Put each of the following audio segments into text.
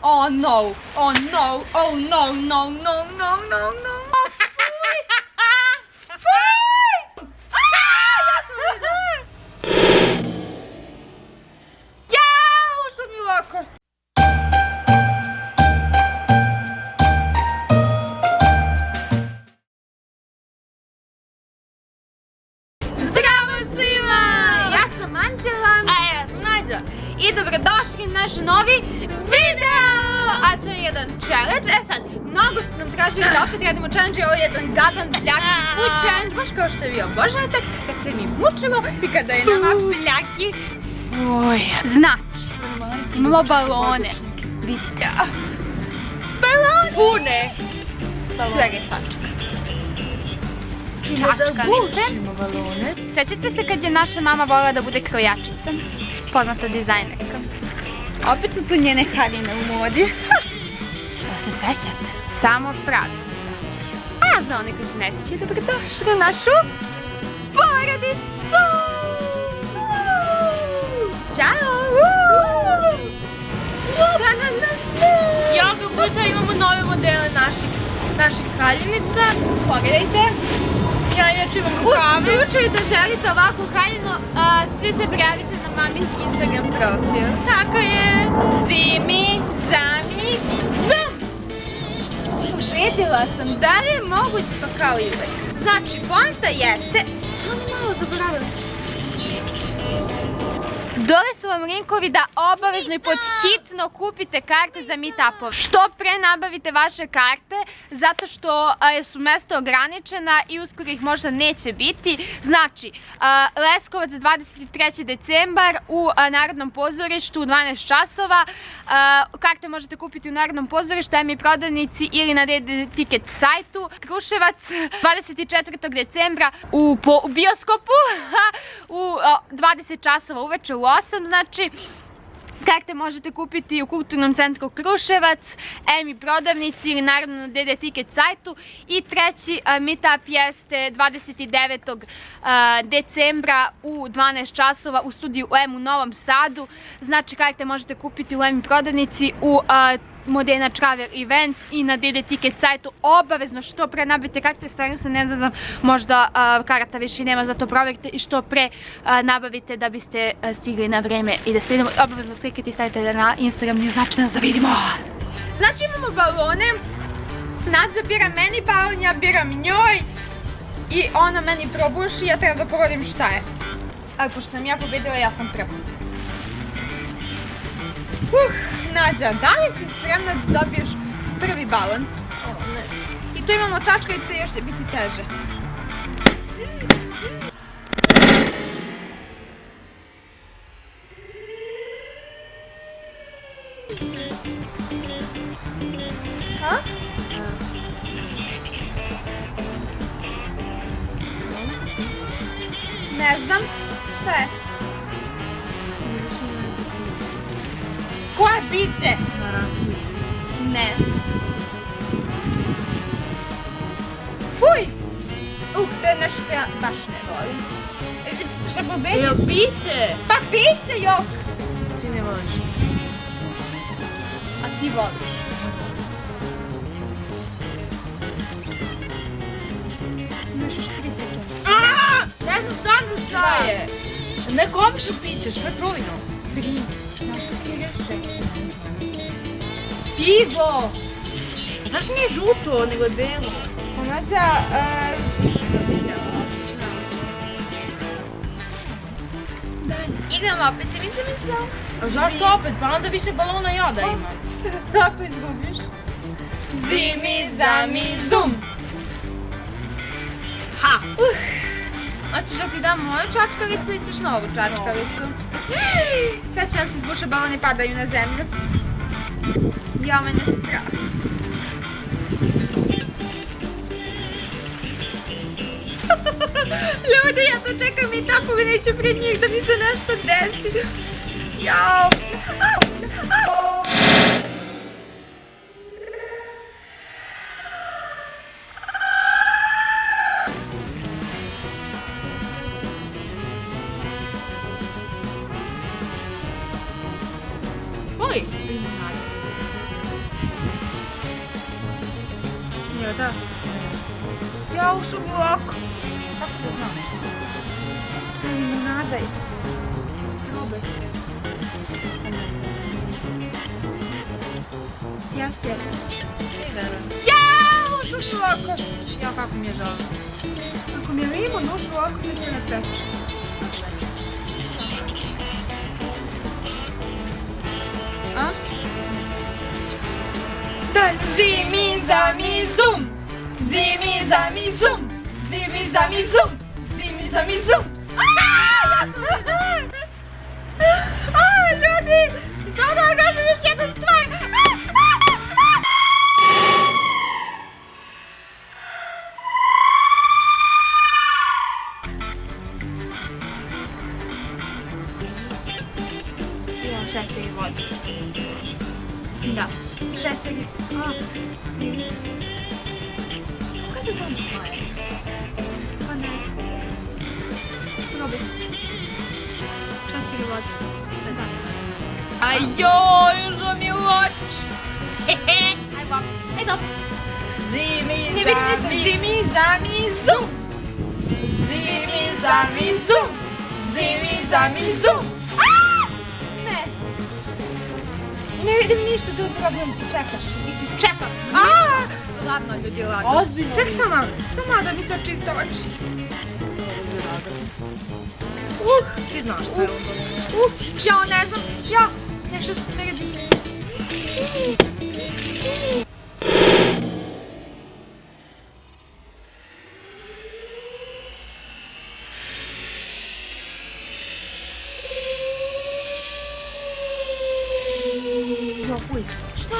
Oh no, oh no, oh no, no, no, no, no, no. I dobrodošli na naš novi video! A to je jedan challenge. E sad, mnogo ste nam tražili da opet radimo challenge i ovo je jedan gadan pljaki food challenge, baš kao što vi obožavate, kad se mi mučimo i kada je nama pljaki. Znači, imamo balone. Vidite. Balone! Pune! Svega i svačaka. Čačka, vidite? Sećate se kad je naša mama volila da bude krojačica? Poznata dizajnerka. Opet su tu njene haljine u modi. Da se sećate? Samo pravi. A za one koji se ne sećaju, dobrodošli u našu porodicu! Ćao! I ovog puta imamo nove modele naših haljinica. Pogledajte. Ja inače imam rukave. U slučaju da želite ovakvu haljinu, svi se prijavite na mamin Instagram profil. Tako je. Zimi, zami, zum! Vidjela sam, da li je moguće to kao i uvek? Znači, poanta jeste... Malo zaboravila sam. Dole su vam linkovi da obavezno i pod hitno kupite karte za meetupove. Što pre nabavite vaše karte, zato što su mesta ograničena i uskoro ih možda neće biti. Znači, Leskovac 23. decembar u Narodnom pozorištu u 12 časova. Karte možete kupiti u Narodnom pozorištu, EMI prodavnici ili na DD Ticket sajtu. Kruševac 24. decembra u bioskopu u 20 časova uveče u 8, znači karte možete kupiti u Kulturnom centru Kruševac, EMI prodavnici ili naravno na DD Ticket sajtu. I treći meetup jeste 29. decembra u 12 časova u studiju M u Novom Sadu. Znači karte možete kupiti u EMI prodavnici, u Modena Travel Events i na DD Ticket sajtu. Obavezno što pre nabavite karte, stvarno se ne znam, možda karata više nema, zato proverite i što pre nabavite da biste stigli na vreme i da se vidimo. Obavezno slikajte i stavite na Instagram, nije znači nas da vidimo. Znači imamo balone, Nađa bira meni balon, ja biram njoj i ona meni probuši, ja treba da pogodim šta je. Ali pošto sam ja pobedila, ja sam prva. Nađa, da li si spremna da dobiješ prvi balon? Ne. I tu imamo čačkalice i još će biti teže. Ha? Ne znam. Šta je? Koja biće? Ne. Fuj! To je nešto što ja baš ne volim. Šta pobediš? Evo, biće! Pa biće, Jok! Ti ne voliš. A ti voliš. Nešto šprice. Ne znam stvarno šta je. Neko obično piće, što je trujno. Pivo! Zašto nije žuto, nego je belo? Nađa, igramo opet, ti mi se mislao? A zašto opet? Pa onda više balona ja da imam. Kako izgubiš? Zimi, zami, zum! Ha! Hoćeš da ti dam moju čačkalicu i ćeš novu čačkalicu? Sve će nam se izbuše, baloni padaju na zemlju. Ja, mene se strah. Ljudi, ja to čekam i tapove, neću pred njih da mi se nešto desi. Jao! Oj! da. Ja, ušao mi u oko. Kako to znam? Limunada je. Probaj. Jeste. Ja, ušao mi u oko. Ja, kako mi je žao. Ako mi je limun ušao u oko, to će me peći. A? Zimi za mi zum. Zimi za mi zum. Zimi za mi zum. Zimi za mi zum. Ljudi! Samo da vam kažem još jednu stvar. Imam šećer i vodu. Da. Šećer i... Kako se zove stvari? Pa ne. Probaj. Šećer i vodu. Da. Ajoj, užo mi oči. Ajmo. Ajde. Zimi za mi zum. Zimi za mi zum. Zimi za mi zum. Ne. Ne vidim ništa da problem ti čekaš. Čekam. Ladno ljudi, ladno. Ozbiljno. Ček samo da mi se čiste oči. Ti znaš šta je ovo? Ja ne znam. Ja, nešto se smrdi.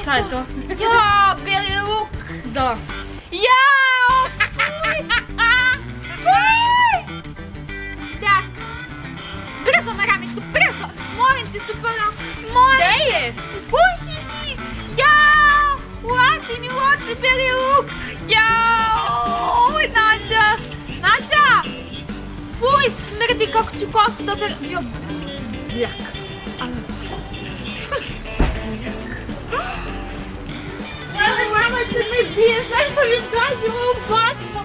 Šta je to? Ja, beli luk. Da. Jao! Da. Brzo, Maramićku, brzo. Molim te, Supana. Molim. Gde je? U kućici. Jao! Ulazi mi u oči beli luk. Jao! Uj, Nađa. Nađa! Fuj, smrdi kako ću kosu da operam. Jo, bljak. Mama će me bije, znaš što mi gazi u bacu.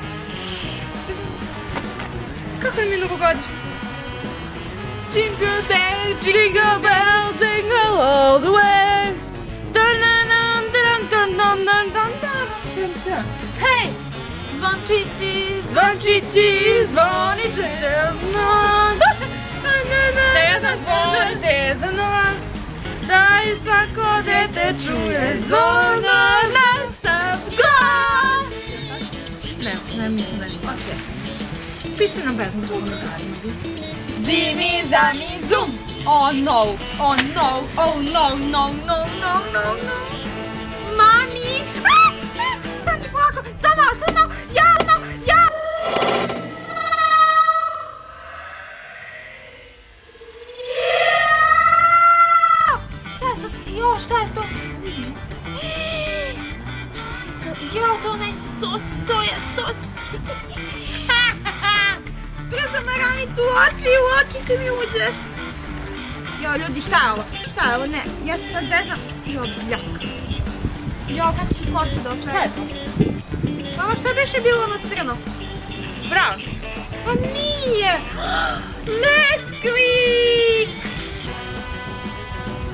Kako je mi novogodišnje? Jingle bell, jingle bell, jingle all the way. Hej! Zvončići, zvončići, zvonite za nas. Te za zvon, te za nas. Da i svako dete čuje zvona na sav glas. Ne mislim da je. Ok. Piši nam pesmu za komentarima. Zimi za mi zum. Oh no, oh no, oh no, no, no, no, no, no. Mami! Stani polako, samo, javno, javno! Šta je sad? Jo, šta je to? Jo, to onaj sos, soja, sos. Brzo Maramicu, u oči će mi uđe. Jo, ljudi, šta je ovo? Šta je ovo? Ne, ja se sad zeznam. Jo, bljak. Jo, kako ću kosu da operam? Šta je to? Mama, šta beše bilo ono crno? Brown. Pa nije! Nesquik!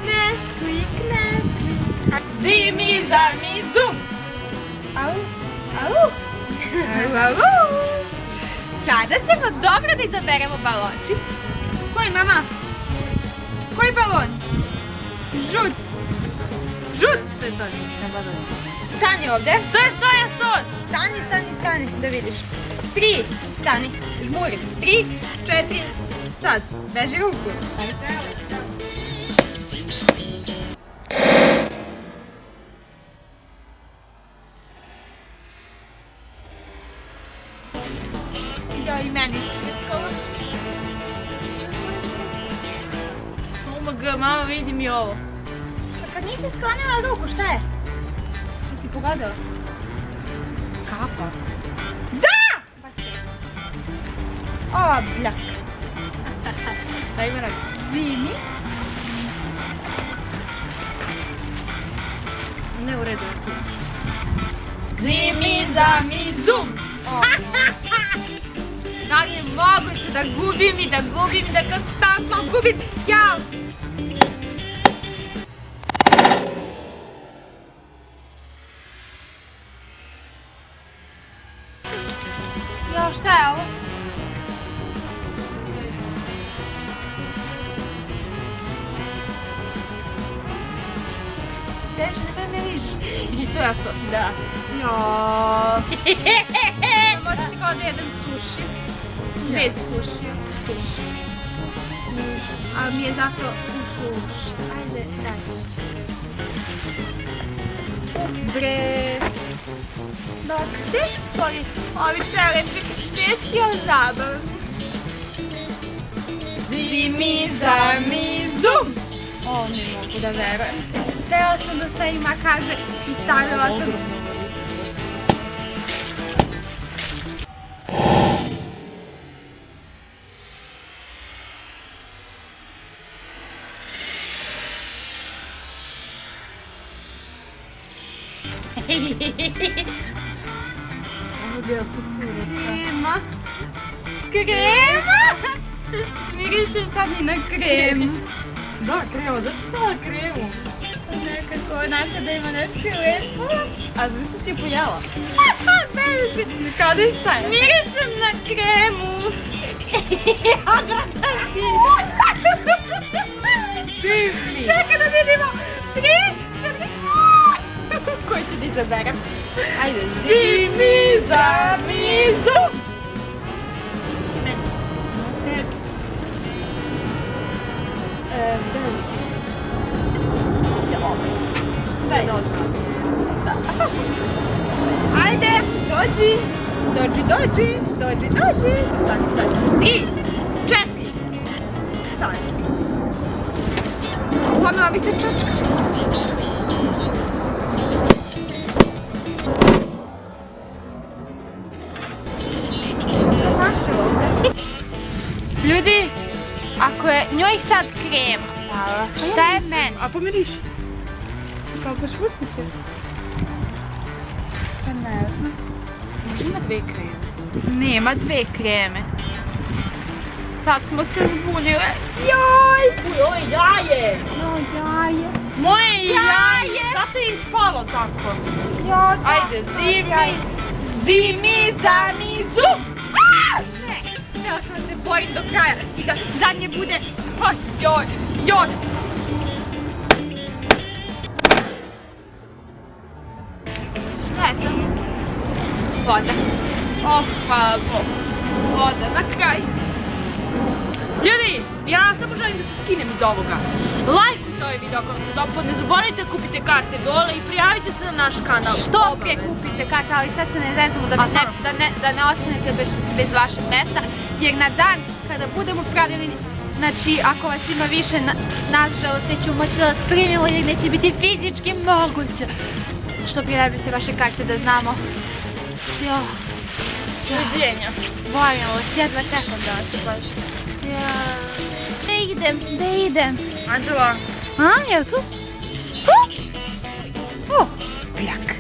Nesquik. Zimi za mi zum! Au, au! Au, au! Sada ćemo dobro da izaberemo balončić. Koji, mama? Koji balon? Žut. Žut. To je to, treba da... Stani ovde. To je soja sos. Stani, da vidiš. 3, stani, žmuri. 3, 4, sad, beži ruku. Ja i meni sliskala. Omg, mama, vidi mi ovo. Pa kad nisi sklonila ruku, šta je? Jesi pogledala? Kapa. Da! O, bljak. Daj me radiš. Zimi. Ne u redu je tu. Zimi, zami, zum. Da li je moguće da gubim i da konstantno gubim? Jao! Jo, šta je ovo? Teže, ne me ližiš. I soja sos. Da. Jo. Možeš kao da jedem suši. Bez suši. Suši. Ali mi je zato ušlo uši. Ajde, daj. Bre. Dok, teški su ovi challenge, teški ali zabav. Zimi, zami, zum. O, ne mogu da verujem. Htela sam da stavim makaze i stavila sam... Krema. Krema! Mirišem sad i na kremu. Da, krema, da si stala kremu? Nekako onako da ima nešto lepo. A zamisli si je pojela? Beži! Kada i šta je? Mirišem na kremu. Zimi. Čekaj da vidimo. 3, 4, koji ću da izaberem? Ajde, zimi, zami, zum. Ajde, dođi. Dođi. Stani. 3, 4. Stani. Lomila bi se čačka. Ljudi, ako je njoj sad krema, šta je meni? A pomiriš? Kako špustite? Pa ne znam. Može ima 2 kreme. Nema 2 kreme. Sad smo se zbunile. Joj! Uj, ovo je jaje! Joj, jaje. Moje Jaje! Zato je ispalo tako. Joj, Ajde, zimi, zami, zum. ne! Htjela sam da se borim do kraja i da zadnje bude... Joj! Šta je to? Voda. Hvala Bogu. Voda, na kraju. Ljudi, ja samo želim da se skinem iz ovoga. Lajkujte ovaj video ako vam se dopao, ne zaboravite da kupite karte dole i prijavite se na naš kanal. Što prije kupite karte, ali sad se ne zezamo da ne ostanete bez vašeg mesta, jer na dan kada budemo pravili, znači ako vas ima više, nažalost nećemo moći da vas primimo jer neće biti fizički moguće. Što prije nabijete vaše karte da znamo. Uviđenja. Volim vas, jedva čekam da vas upoznam. Da idem. Anđela. A, je li tu? Pljak.